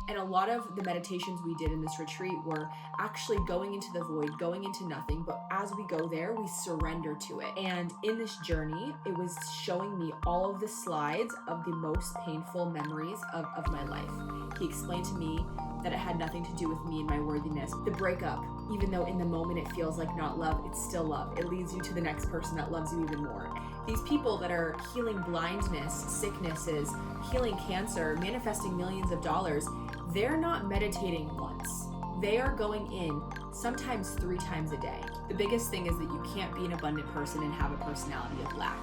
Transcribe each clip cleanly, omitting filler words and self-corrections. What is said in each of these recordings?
And a lot of the meditations we did in this retreat were actually going into the void, going into nothing. But as we go there, we surrender to it. And in this journey, it was showing me all of the slides of the most painful memories of my life. He explained to me that it had nothing to do with me and my worthiness. The breakup, even though in the moment it feels like not love, it's still love. It leads you to the next person that loves you even more. These people that are healing blindness, sicknesses, healing cancer, manifesting millions of dollars, they're not meditating once. They are going in sometimes 3 times a day. The biggest thing is that you can't be an abundant person and have a personality of lack.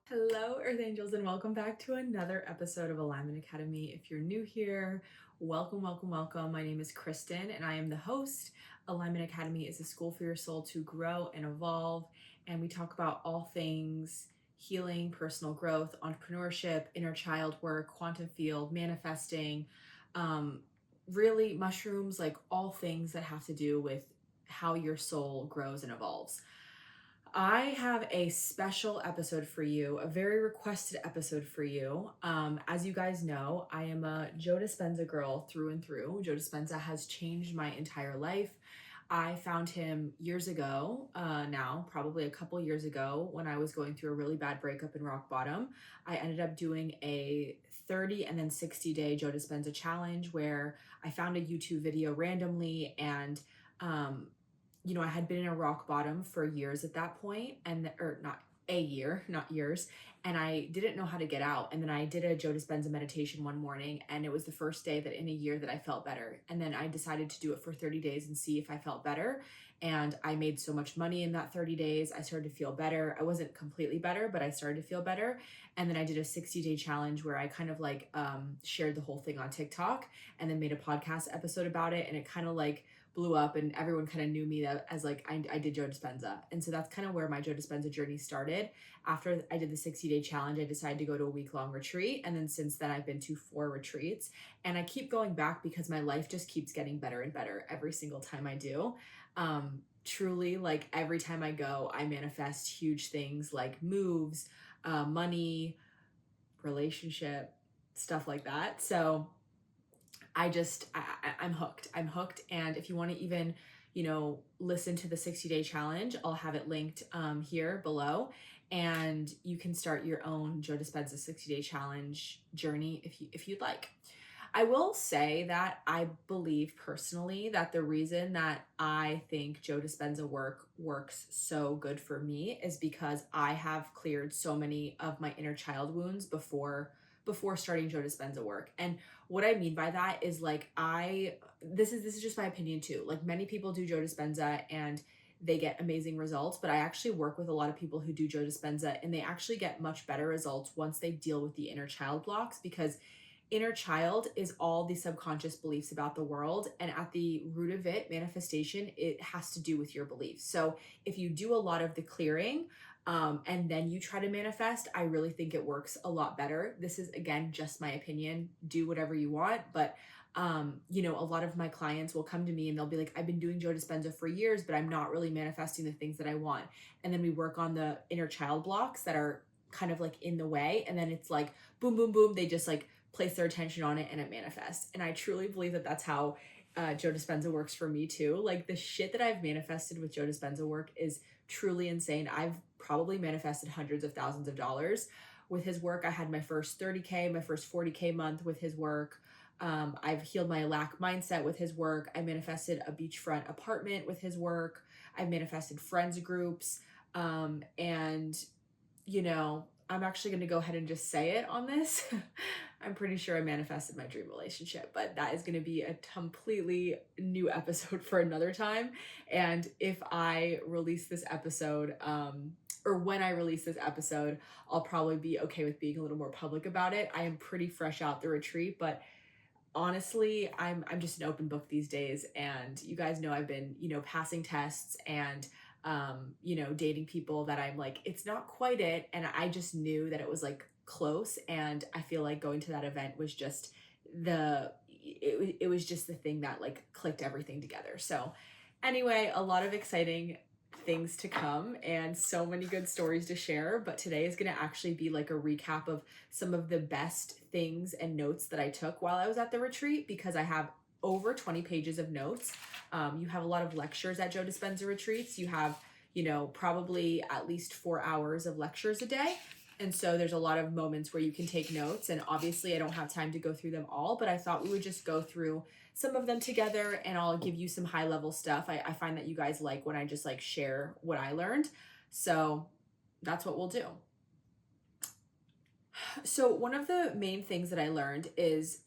Hello, Earth Angels, and welcome back to another episode of Alignment Academy. If you're new here, welcome, welcome, welcome. My name is Kristen, and I am the host. Alignment Academy is a school for your soul to grow and evolve, and we talk about all things healing, personal growth, entrepreneurship, inner child work, quantum field, manifesting, really mushrooms, like all things that have to do with how your soul grows and evolves. I have a special episode for you, a very requested episode for you. As you guys know, I am a Joe Dispenza girl through and through. Joe Dispenza has changed my entire life. I found him years ago, now, probably a couple years ago, when I was going through a really bad breakup and rock bottom. I ended up doing a 30 and then 60-day Joe Dispenza challenge where I found a YouTube video randomly and I had been in a rock bottom for years at that point, or not a year, not years, and I didn't know how to get out. And then I did a Joe Dispenza meditation one morning, and it was the first day that in a year that I felt better. And then I decided to do it for 30 days and see if I felt better. And I made so much money in that 30 days. I started to feel better. I wasn't completely better, but I started to feel better. And then I did a 60-day challenge where I kind of like shared the whole thing on TikTok and then made a podcast episode about it. And it kind of like blew up and everyone kind of knew me as like I did Joe Dispenza. And so that's kind of where my Joe Dispenza journey started. After I did the 60-day challenge, I decided to go to a week-long retreat. And then since then I've been to 4 retreats, and I keep going back because my life just keeps getting better and better every single time I do. Truly, like every time I go, I manifest huge things like moves, money, relationship, stuff like that. So I'm hooked. I'm hooked. And if you want to even, listen to the 60-day challenge, I'll have it linked here below. And you can start your own Joe Dispenza 60-day challenge journey if you'd like. I will say that I believe personally that the reason that I think Joe Dispenza works so good for me is because I have cleared so many of my inner child wounds before starting Joe Dispenza work. And what I mean by that is like this is just my opinion too. Like many people do Joe Dispenza and they get amazing results, but I actually work with a lot of people who do Joe Dispenza and they actually get much better results once they deal with the inner child blocks, because inner child is all the subconscious beliefs about the world, and at the root of it, manifestation, it has to do with your beliefs. So if you do a lot of the clearing and then you try to manifest, I really think it works a lot better. This is, again, just my opinion. Do whatever you want. But, a lot of my clients will come to me and they'll be like, I've been doing Joe Dispenza for years, but I'm not really manifesting the things that I want. And then we work on the inner child blocks that are kind of like in the way. And then it's like, boom, boom, boom. They just like place their attention on it and it manifests. And I truly believe that that's how Joe Dispenza works for me too. Like the shit that I've manifested with Joe Dispenza work is truly insane. I've probably manifested hundreds of thousands of dollars with his work. I had my first 30K, my first 40K month with his work. I've healed my lack mindset with his work. I manifested a beachfront apartment with his work. I've manifested friends groups. And I'm actually going to go ahead and just say it on this. I'm pretty sure I manifested my dream relationship, but that is going to be a completely new episode for another time. And if I release this episode, or when I release this episode, I'll probably be okay with being a little more public about it. I am pretty fresh out the retreat, but honestly, I'm just an open book these days. And you guys know I've been, passing tests and dating people that I'm like, it's not quite it. And I just knew that it was like close. And I feel like going to that event was just it was just the thing that like clicked everything together. So Anyway, a lot of exciting things to come and so many good stories to share. But today is going to actually be like a recap of some of the best things and notes that I took while I was at the retreat, because I have over 20 pages of notes. You have a lot of lectures at Joe Dispenza retreats. You have, probably at least 4 hours of lectures a day. And so there's a lot of moments where you can take notes. And obviously, I don't have time to go through them all, but I thought we would just go through some of them together and I'll give you some high level stuff. I find that you guys like when I just like share what I learned. So that's what we'll do. So one of the main things that I learned is,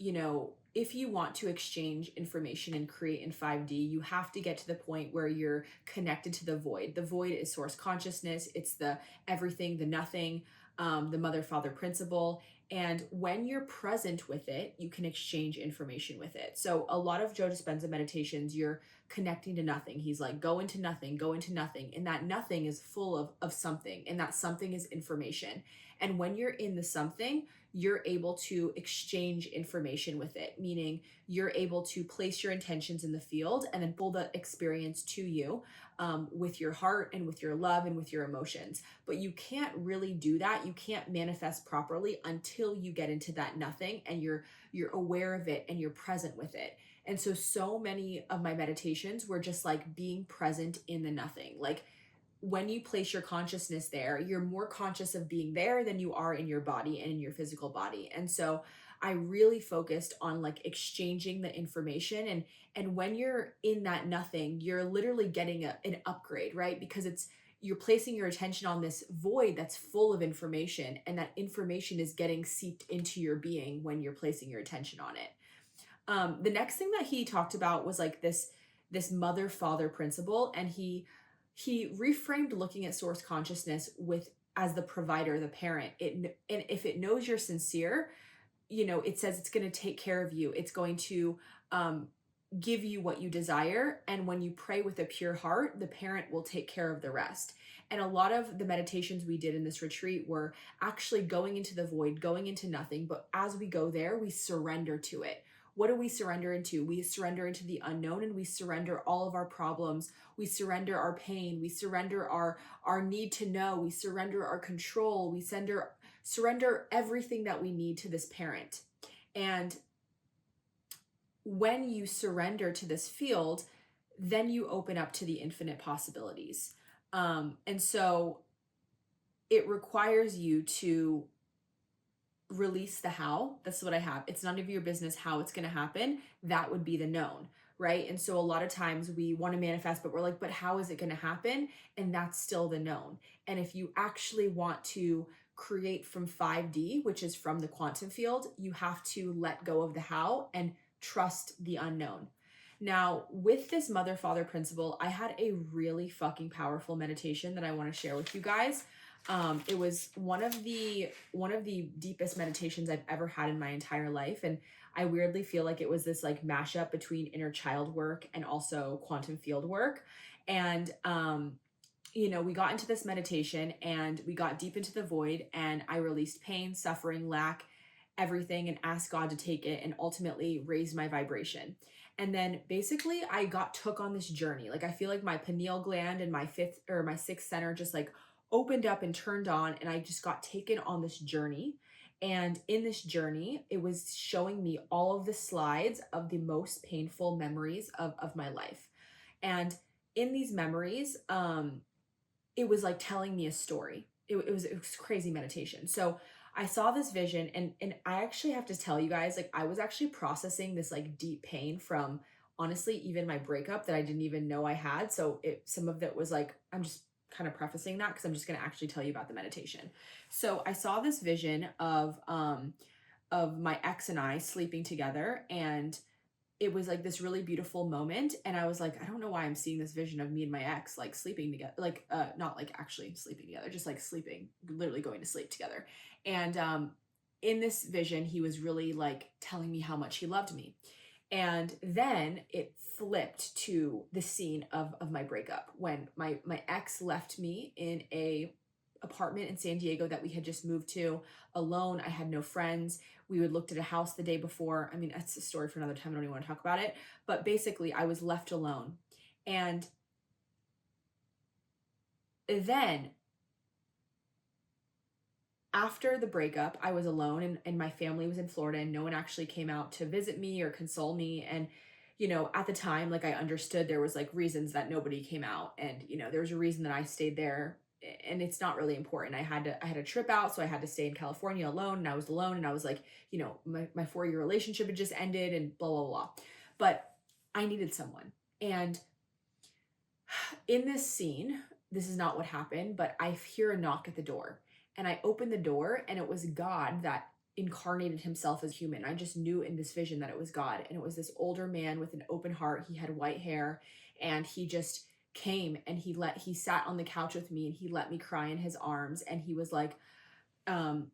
if you want to exchange information and create in 5D, you have to get to the point where you're connected to the void. The void is source consciousness. It's the everything, the nothing, the mother father principle. And when you're present with it, you can exchange information with it. So a lot of Joe Dispenza meditations, you're connecting to nothing. He's like, go into nothing, go into nothing. And that nothing is full of something. And that something is information. And when you're in the something, you're able to exchange information with it, meaning you're able to place your intentions in the field and then pull the experience to you with your heart and with your love and with your emotions. But you can't really do that. You can't manifest properly until you get into that nothing and you're aware of it and you're present with it. And so many of my meditations were just like being present in the nothing. Like, when you place your consciousness there, you're more conscious of being there than you are in your body and in your physical body. And so I really focused on like exchanging the information, and when you're in that nothing, you're literally getting an upgrade, right? Because you're placing your attention on this void that's full of information, and that information is getting seeped into your being when you're placing your attention on it. The next thing that he talked about was like this mother father principle, and he reframed looking at source consciousness with as the provider, the parent. And if it knows you're sincere, it says it's going to take care of you. It's going to give you what you desire. And when you pray with a pure heart, the parent will take care of the rest. And a lot of the meditations we did in this retreat were actually going into the void, going into nothing. But as we go there, we surrender to it. What do we surrender into? We surrender into the unknown, and we surrender all of our problems. We surrender our pain. We surrender our need to know. We surrender our control. We surrender everything that we need to this parent. And when you surrender to this field, then you open up to the infinite possibilities. And so it requires you to release the how. That's what I have. It's none of your business how it's going to happen. That would be the known, right? And so a lot of times we want to manifest, but we're like, but how is it going to happen? And that's still the known. And if you actually want to create from 5D, which is from the quantum field, you have to let go of the how and trust the unknown. Now, with this mother father principle, I had a really fucking powerful meditation that I want to share with you guys. It was one of the deepest meditations I've ever had in my entire life. And I weirdly feel like it was this like mashup between inner child work and also quantum field work. And, we got into this meditation and we got deep into the void, and I released pain, suffering, lack, everything, and asked God to take it and ultimately raise my vibration. And then basically I took on this journey. Like, I feel like my pineal gland and my sixth center just like opened up and turned on, and I just got taken on this journey. And in this journey, it was showing me all of the slides of the most painful memories of my life. And in these memories, it was like telling me a story. It was crazy meditation. So I saw this vision, and I actually have to tell you guys, like, I was actually processing this like deep pain from, honestly, even my breakup that I didn't even know I had. So some of it was like, I'm just kind of prefacing that because I'm just going to actually tell you about the meditation. So I saw this vision of my ex and I sleeping together, and it was like this really beautiful moment. And I was like, I don't know why I'm seeing this vision of me and my ex like sleeping together, like not like actually sleeping together, just like sleeping, literally going to sleep together. And in this vision, he was really like telling me how much he loved me. And then it flipped to the scene of my breakup, when my ex left me in a apartment in San Diego that we had just moved to alone. I had no friends. We had looked at a house the day before. I mean, that's a story for another time. I don't even want to talk about it. But basically, I was left alone. And then after the breakup, I was alone, and my family was in Florida, and no one actually came out to visit me or console me. And, at the time, like, I understood there was like reasons that nobody came out, and, there was a reason that I stayed there, and it's not really important. I had a trip out, so I had to stay in California alone, and I was alone, and I was like, my 4-year relationship had just ended and blah, blah, blah. But I needed someone. And in this scene, this is not what happened, but I hear a knock at the door, and I open the door, and it was God that incarnated himself as human. I just knew in this vision that it was God. And it was this older man with an open heart. He had white hair, and he just came, and he sat on the couch with me, and he let me cry in his arms. And he was like,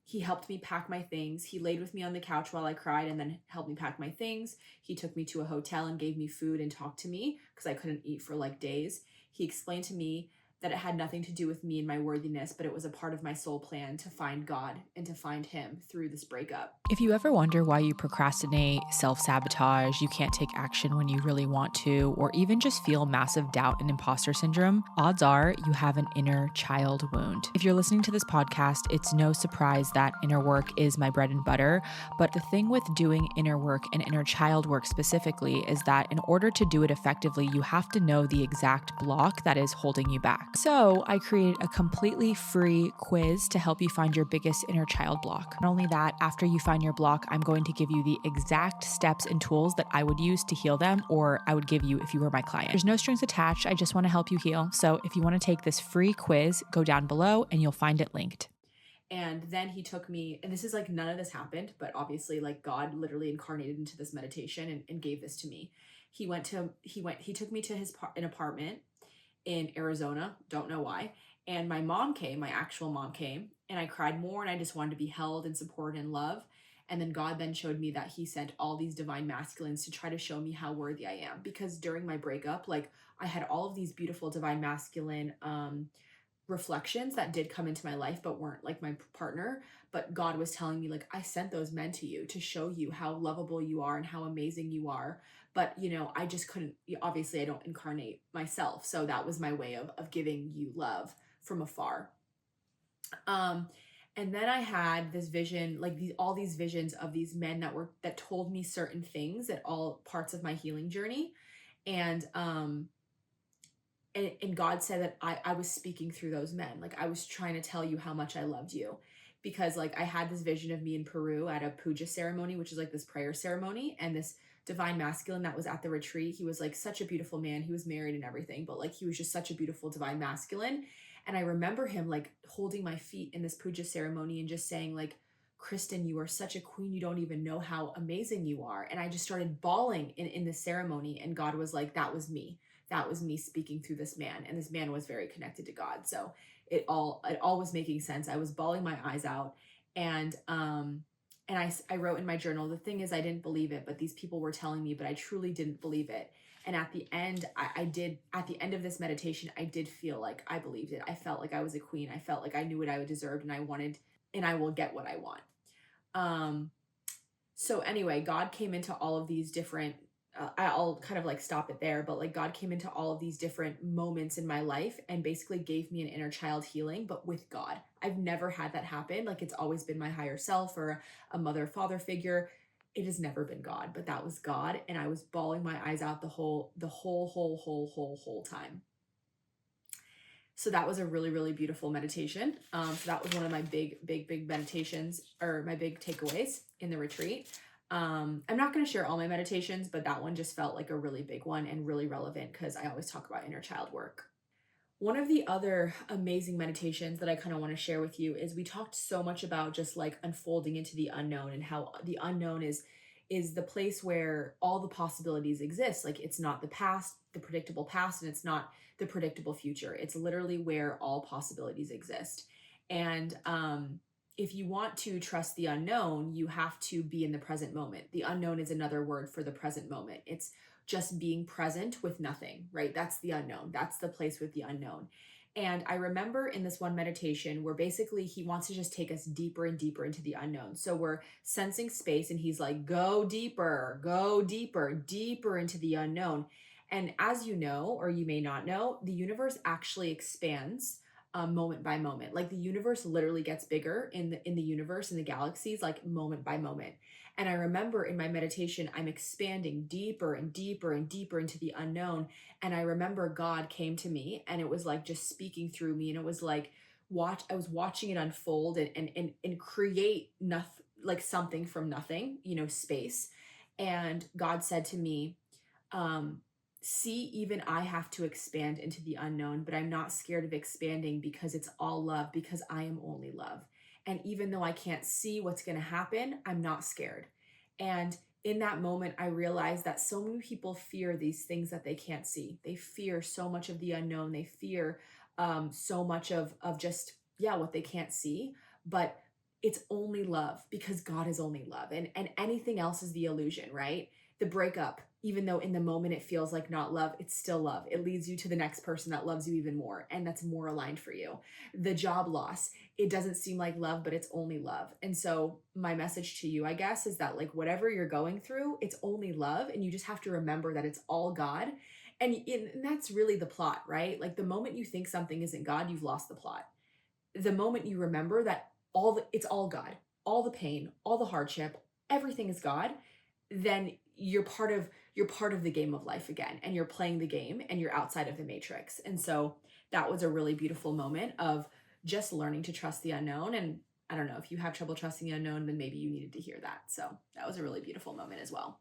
he helped me pack my things. He laid with me on the couch while I cried and then helped me pack my things. He took me to a hotel and gave me food and talked to me because I couldn't eat for like days. He explained to me that it had nothing to do with me and my worthiness, but it was a part of my soul plan to find God and to find him through this breakup. If you ever wonder why you procrastinate, self-sabotage, you can't take action when you really want to, or even just feel massive doubt and imposter syndrome, odds are you have an inner child wound. If you're listening to this podcast, it's no surprise that inner work is my bread and butter, but the thing with doing inner work and inner child work specifically is that in order to do it effectively, you have to know the exact block that is holding you back. So I created a completely free quiz to help you find your biggest inner child block. Not only that, after you find your block, I'm going to give you the exact steps and tools that I would use to heal them, or I would give you if you were my client. There's no strings attached. I just want to help you heal. So if you want to take this free quiz, go down below and you'll find it linked. And then he took me, and this is like, none of this happened, but obviously like God literally incarnated into this meditation and gave this to me. He took me to an apartment in Arizona. Don't know why. And my actual mom came, and I cried more, and I just wanted to be held and supported and loved. And then God then showed me that he sent all these divine masculines to try to show me how worthy I am. Because during my breakup, like, I had all of these beautiful divine masculine reflections that did come into my life, but weren't like my partner. But God was telling me, like, I sent those men to you to show you how lovable you are and how amazing you are. But, I just couldn't, obviously I don't incarnate myself. So that was my way of giving you love from afar. And then I had this vision, like all these visions of these men that told me certain things at all parts of my healing journey. And God said that I was speaking through those men. Like, I was trying to tell you how much I loved you, because like I had this vision of me in Peru at a puja ceremony, which is like this prayer ceremony. And this divine masculine that was at the retreat, he was like such a beautiful man. He was married and everything, but like he was just such a beautiful divine masculine. And I remember him like holding my feet in this puja ceremony and just saying, like, Kristen, you are such a queen. You don't even know how amazing you are. And I just started bawling in the ceremony. And God was like, that was me. That was me speaking through this man. And this man was very connected to God. So it all was making sense. I was bawling my eyes out. And I wrote in my journal, the thing is, I didn't believe it, but these people were telling me, but I truly didn't believe it. And at the end, at the end of this meditation, I did feel like I believed it. I felt like I was a queen. I felt like I knew what I deserved, and I wanted, and I will get what I want. So anyway, God came into all of these different, I'll kind of like stop it there, but like God came into all of these different moments in my life and basically gave me an inner child healing, but with God. I've never had that happen. Like, it's always been my higher self or a mother, father figure. It has never been God, but that was God. And I was bawling my eyes out the whole time. So that was a really, really beautiful meditation. So that was one of my big meditations, or my big takeaways in the retreat. I'm not going to share all my meditations, but that one just felt like a really big one and really relevant because I always talk about inner child work. One of the other amazing meditations that I kind of want to share with you is, we talked so much about just like unfolding into the unknown, and how the unknown is the place where all the possibilities exist. Like, it's not the past, the predictable past, and it's not the predictable future. It's literally where all possibilities exist. And if you want to trust the unknown, you have to be in the present moment. The unknown is another word for the present moment. It's just being present with nothing, right? That's the unknown. That's the place with the unknown. And I remember in this one meditation where basically he wants to just take us deeper and deeper into the unknown. So we're sensing space, and he's like, go deeper, deeper into the unknown. And as you know, or you may not know, the universe actually expands moment by moment. Like the universe literally gets bigger in the universe, in the galaxies, like moment by moment. And I remember in my meditation, I'm expanding deeper and deeper and deeper into the unknown. And I remember God came to me, and it was like just speaking through me. And it was like, I was watching it unfold and create nothing, like something from nothing, space. And God said to me, um, see, even I have to expand into the unknown, but I'm not scared of expanding because it's all love, because I am only love. And even though I can't see what's going to happen, I'm not scared. And in that moment, I realized that so many people fear these things that they can't see. They fear so much of the unknown. They fear so much of just, yeah, what they can't see. But it's only love, because God is only love. And anything else is the illusion, right? The breakup, even though in the moment it feels like not love, it's still love. It leads you to the next person that loves you even more, and that's more aligned for you. The job loss, it doesn't seem like love, but it's only love. And so my message to you, I guess, is that like whatever you're going through, it's only love, and you just have to remember that it's all God. And that's really the plot, right? Like the moment you think something isn't God, you've lost the plot. The moment you remember that it's all God, all the pain, all the hardship, everything is God, then you're part of the game of life again, and you're playing the game, and you're outside of the matrix. And so that was a really beautiful moment of just learning to trust the unknown. And I don't know, if you have trouble trusting the unknown, then maybe you needed to hear that. So that was a really beautiful moment as well.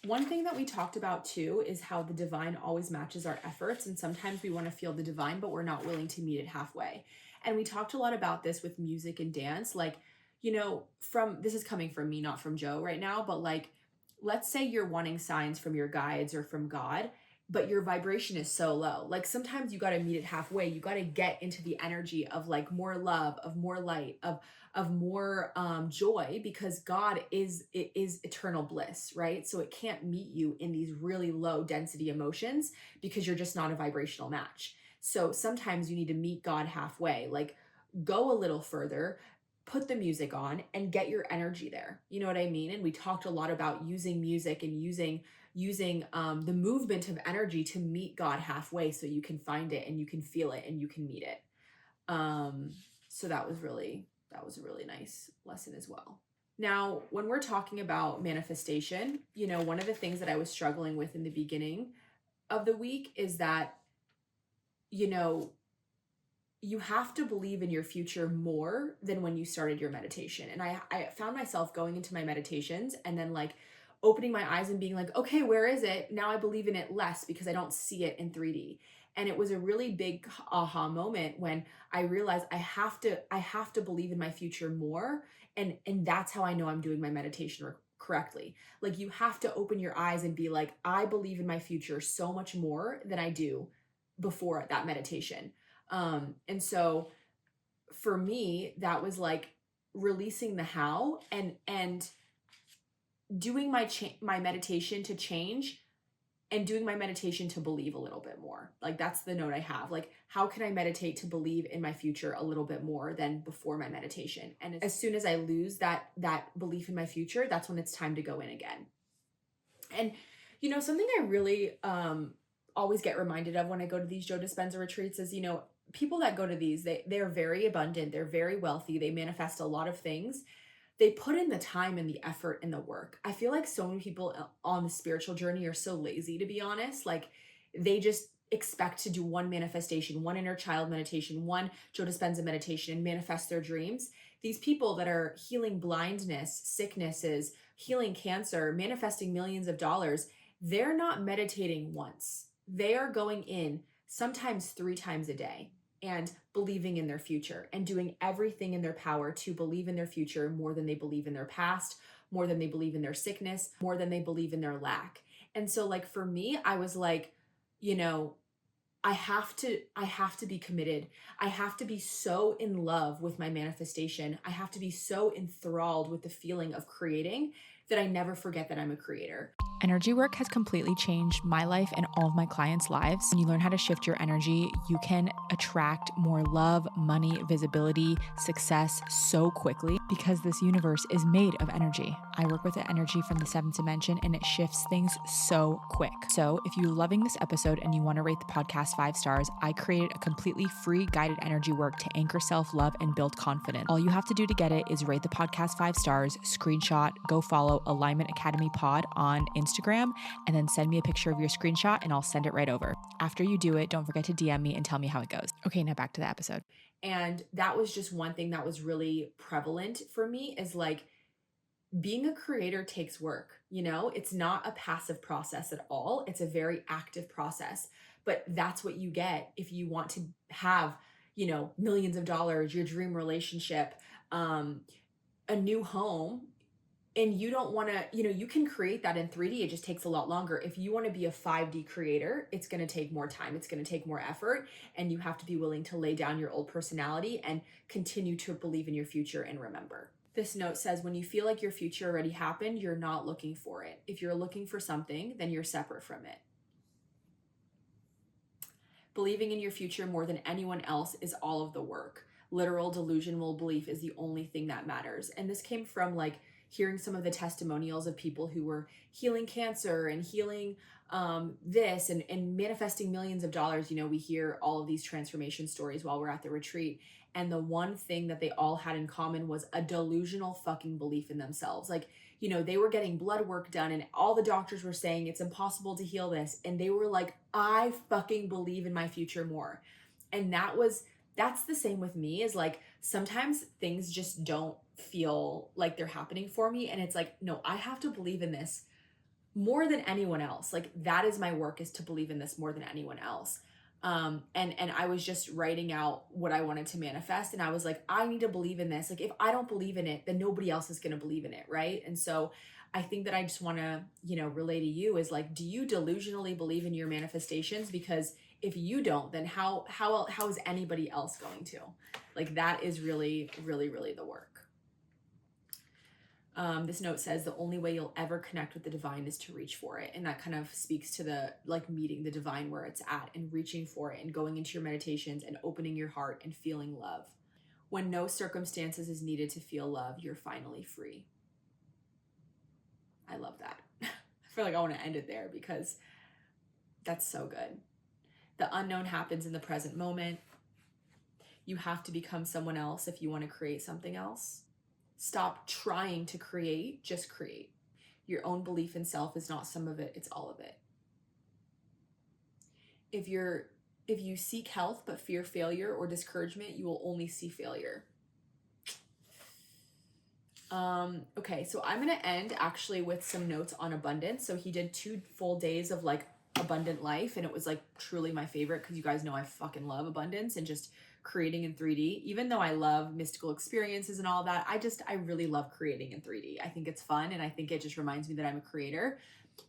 One thing that we talked about too is how the divine always matches our efforts. And sometimes we want to feel the divine, but we're not willing to meet it halfway. And we talked a lot about this with music and dance. Like, this is coming from me, not from Joe right now, but like, let's say you're wanting signs from your guides or from God, but your vibration is so low. Like sometimes you got to meet it halfway. You got to get into the energy of like more love, of more light, of more joy, because God is eternal bliss, right? So it can't meet you in these really low density emotions because you're just not a vibrational match. So sometimes you need to meet God halfway, like go a little further, put the music on and get your energy there. You know what I mean? And we talked a lot about using music and using the movement of energy to meet God halfway, so you can find it and you can feel it and you can meet it. So that was a really nice lesson as well. Now, when we're talking about manifestation, one of the things that I was struggling with in the beginning of the week is that, you have to believe in your future more than when you started your meditation. And I found myself going into my meditations and then like opening my eyes and being like, okay, where is it? Now I believe in it less because I don't see it in 3D. And it was a really big aha moment when I realized I have to believe in my future more. And that's how I know I'm doing my meditation correctly. Like you have to open your eyes and be like, I believe in my future so much more than I do before that meditation. And so for me, that was like releasing the how and doing my meditation to change, and doing my meditation to believe a little bit more. Like that's the note I have. Like, how can I meditate to believe in my future a little bit more than before my meditation? And as soon as I lose that belief in my future, that's when it's time to go in again. And something I really always get reminded of when I go to these Joe Dispenza retreats is, people that go to these, they're very abundant, they're very wealthy, they manifest a lot of things. They put in the time and the effort and the work. I feel like so many people on the spiritual journey are so lazy, to be honest. Like they just expect to do one manifestation, one inner child meditation, one Joe Dispenza meditation, and manifest their dreams. These people that are healing blindness, sicknesses, healing cancer, manifesting millions of dollars, they're not meditating once. They are going in sometimes 3 times a day and believing in their future and doing everything in their power to believe in their future more than they believe in their past, more than they believe in their sickness, more than they believe in their lack. And so like for me, I was like, I have to be committed. I have to be so in love with my manifestation. I have to be so enthralled with the feeling of creating that I never forget that I'm a creator. Energy work has completely changed my life and all of my clients' lives. When you learn how to shift your energy, you can attract more love, money, visibility, success so quickly because this universe is made of energy. I work with the energy from the seventh dimension and it shifts things so quick. So if you're loving this episode and you want to rate the podcast 5 stars, I created a completely free guided energy work to anchor self-love and build confidence. All you have to do to get it is rate the podcast 5 stars, screenshot, go follow Alignment Academy Pod on Instagram, and then send me a picture of your screenshot and I'll send it right over. After you do it, don't forget to DM me and tell me how it goes. Okay, now back to the episode. And that was just one thing that was really prevalent for me, is like, being a creator takes work. You know, it's not a passive process at all. It's a very active process, but that's what you get if you want to have, you know, millions of dollars, your dream relationship, a new home. And you don't want to, you know, you can create that in 3D. It just takes a lot longer. If you want to be a 5D creator, it's going to take more time. It's going to take more effort. And you have to be willing to lay down your old personality and continue to believe in your future and remember. This note says, when you feel like your future already happened, you're not looking for it. If you're looking for something, then you're separate from it. Believing in your future more than anyone else is all of the work. Literal delusional belief is the only thing that matters. And this came from like hearing some of the testimonials of people who were healing cancer and healing this and manifesting millions of dollars. You know, we hear all of these transformation stories while we're at the retreat. And the one thing that they all had in common was a delusional fucking belief in themselves. Like, you know, they were getting blood work done and all the doctors were saying it's impossible to heal this. And they were like, I fucking believe in my future more. And that's the same with me, is like, sometimes things just don't feel like they're happening for me. And it's like, no, I have to believe in this more than anyone else. Like, that is my work, is to believe in this more than anyone else. And I was just writing out what I wanted to manifest. And I was like, I need to believe in this. Like, if I don't believe in it, then nobody else is going to believe in it. Right. And so I think that I just want to, you know, relay to you is like, do you delusionally believe in your manifestations? Because if you don't, then how is anybody else going to? Like, that is really, really, really the work. This note says the only way you'll ever connect with the divine is to reach for it. And that kind of speaks to the, like, meeting the divine where it's at and reaching for it and going into your meditations and opening your heart and feeling love. When no circumstances is needed to feel love, you're finally free. I love that. I feel like I want to end it there because that's so good. The unknown happens in the present moment. You have to become someone else if you want to create something else. Stop trying to create, just create. Your own belief in self is not some of it, it's all of it. If you seek health but fear failure or discouragement, you will only see failure. Okay, so I'm gonna end actually with some notes on abundance. So he did 2 full days of like abundant life, and it was like truly my favorite because you guys know I fucking love abundance and just creating in 3D. Even though I love mystical experiences and all that, I really love creating in 3D. I think it's fun, and I think it just reminds me that I'm a creator.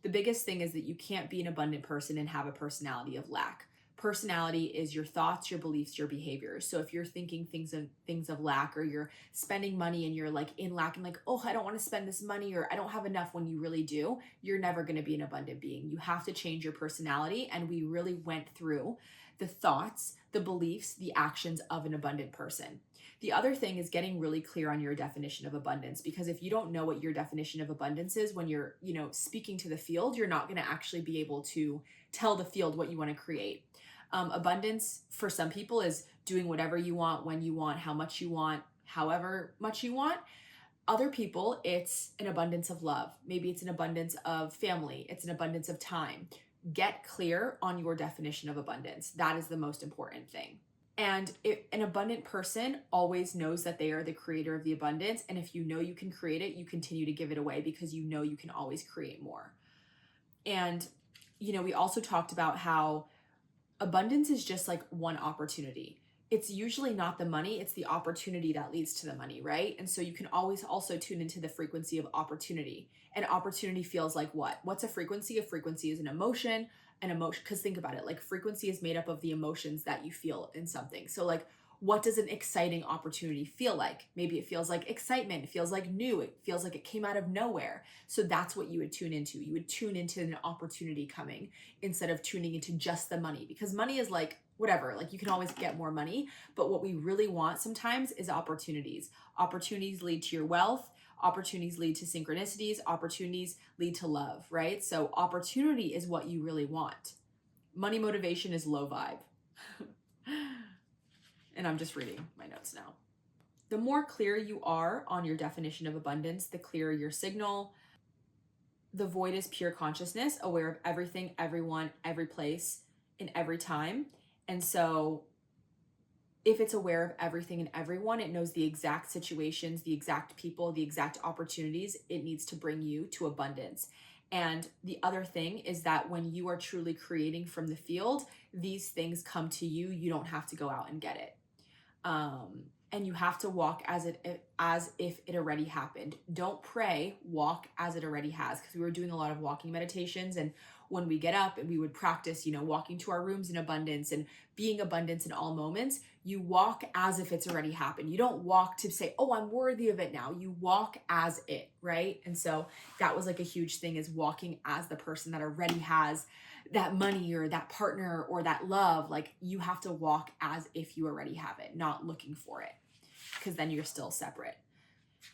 The biggest thing is that you can't be an abundant person and have a personality of lack. Personality is your thoughts, your beliefs, your behaviors. So if you're thinking things of lack, or you're spending money and you're like in lack and like, oh, I don't want to spend this money, or I don't have enough, when you really do, you're never going to be an abundant being. You have to change your personality. And we really went through the thoughts, the beliefs, the actions of an abundant person. The other thing is getting really clear on your definition of abundance, because if you don't know what your definition of abundance is when you're, you know, speaking to the field, you're not going to actually be able to tell the field what you want to create. Abundance for some people is doing whatever you want, when you want, how much you want, however much you want. Other people, it's an abundance of love. Maybe it's an abundance of family. It's an abundance of time. Get clear on your definition of abundance. That is the most important thing. And an abundant person always knows that they are the creator of the abundance. And if you know you can create it, you continue to give it away because you know you can always create more. And, you know, we also talked about how abundance is just like one opportunity. It's usually not the money, it's the opportunity that leads to the money, right? And so you can always also tune into the frequency of opportunity. And opportunity feels like what? What's a frequency? A frequency is an emotion, because think about it, like frequency is made up of the emotions that you feel in something. So like, what does an exciting opportunity feel like? Maybe it feels like excitement, it feels like new, it feels like it came out of nowhere. So that's what you would tune into. You would tune into an opportunity coming instead of tuning into just the money, because money is like whatever, like you can always get more money, but what we really want sometimes is opportunities. Opportunities lead to your wealth, opportunities lead to synchronicities, opportunities lead to love, right? So opportunity is what you really want. Money motivation is low vibe. And I'm just reading my notes now. The more clear you are on your definition of abundance, the clearer your signal. The void is pure consciousness, aware of everything, everyone, every place, in every time. And so if it's aware of everything and everyone, it knows the exact situations, the exact people, the exact opportunities it needs to bring you to abundance. And the other thing is that when you are truly creating from the field, these things come to you. You don't have to go out and get it. And you have to walk as if it already happened. Don't pray, walk as it already has. Because we were doing a lot of walking meditations, and when we get up and we would practice, walking to our rooms in abundance and being abundance in all moments, you walk as if it's already happened. You don't walk to say, oh, I'm worthy of it now. You walk as it, right? And so that was like a huge thing, is walking as the person that already has that money or that partner or that love. Like, you have to walk as if you already have it, not looking for it, because then you're still separate.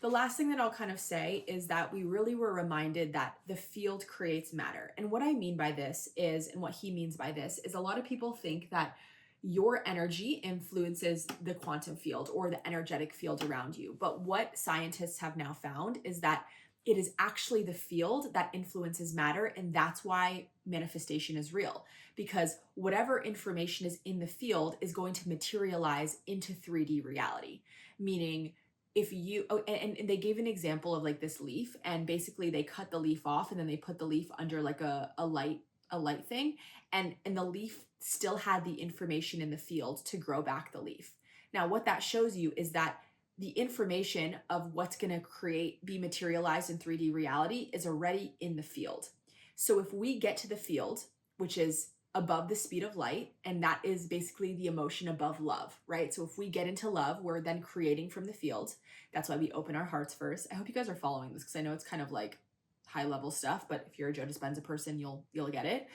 The last thing that I'll kind of say is that we really were reminded that the field creates matter. And what I mean by this is, and what he means by this is, a lot of people think that your energy influences the quantum field or the energetic field around you. But what scientists have now found is that it is actually the field that influences matter. And that's why manifestation is real, because whatever information is in the field is going to materialize into 3D reality. Meaning, if you, and they gave an example of like this leaf, and basically they cut the leaf off and then they put the leaf under like a light thing, and the leaf still had the information in the field to grow back the leaf. Now, what that shows you is that the information of what's going to be materialized in 3D reality is already in the field. So if we get to the field, which is above the speed of light, and that is basically the emotion above love, right? So if we get into love, we're then creating from the field. That's why we open our hearts first. I hope you guys are following this, because I know it's kind of like high level stuff, but if you're a Joe Dispenza person, you'll get it.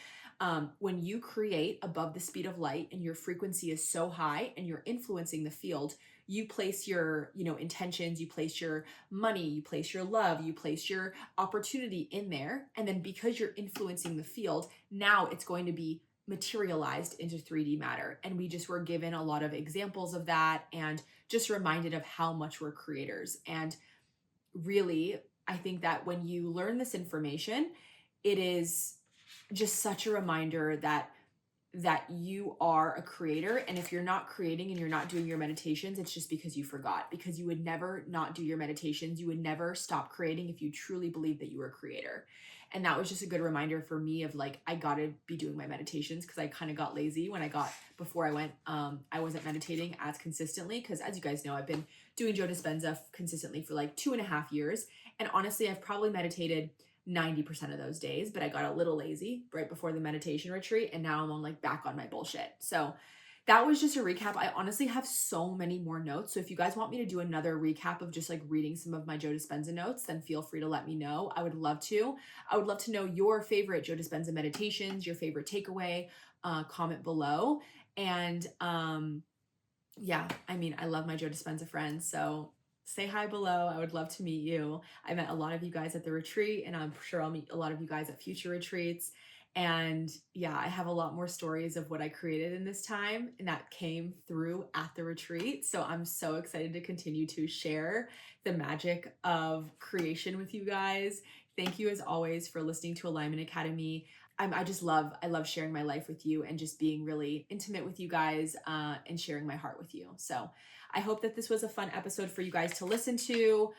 When you create above the speed of light and your frequency is so high and you're influencing the field, you place your, intentions, you place your money, you place your love, you place your opportunity in there. And then because you're influencing the field, now it's going to be materialized into 3D matter. And we just were given a lot of examples of that, and just reminded of how much we're creators. And really, I think that when you learn this information, it is just such a reminder that you are a creator. And if you're not creating and you're not doing your meditations, it's just because you forgot, because you would never not do your meditations. You would never stop creating if you truly believe that you were a creator. And that was just a good reminder for me of like, I gotta be doing my meditations, because I kind of got lazy before I went, I wasn't meditating as consistently, because as you guys know, I've been doing Joe Dispenza consistently for like 2.5 years. And honestly, I've probably meditated 90% of those days, but I got a little lazy right before the meditation retreat, and now I'm back on my bullshit. So that was just a recap. I honestly have so many more notes. So if you guys want me to do another recap of just like reading some of my Joe Dispenza notes, then feel free to let me know. I would love to. I would love to know your favorite Joe Dispenza meditations, your favorite takeaway. Comment below. And yeah, I love my Joe Dispenza friends. So say hi below. I would love to meet you. I met a lot of you guys at the retreat, and I'm sure I'll meet a lot of you guys at future retreats. And yeah, I have a lot more stories of what I created in this time, and that came through at the retreat. So I'm so excited to continue to share the magic of creation with you guys. Thank you as always for listening to Alignment Academy. I love sharing my life with you and just being really intimate with you guys, and sharing my heart with you. So I hope that this was a fun episode for you guys to listen to.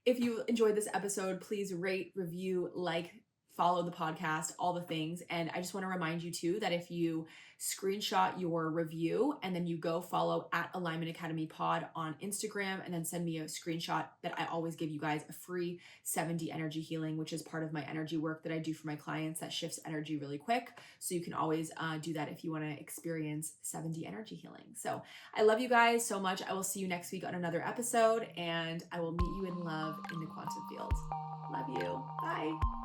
If you enjoyed this episode, please rate, review, like, follow the podcast, all the things. And I just want to remind you too that if you screenshot your review and then you go follow at Alignment Academy Pod on Instagram and then send me a screenshot, that I always give you guys a free 7D energy healing, which is part of my energy work that I do for my clients that shifts energy really quick. So you can always do that if you want to experience 7D energy healing. So I love you guys so much. I will see you next week on another episode, and I will meet you in love in the quantum field. Love you. Bye.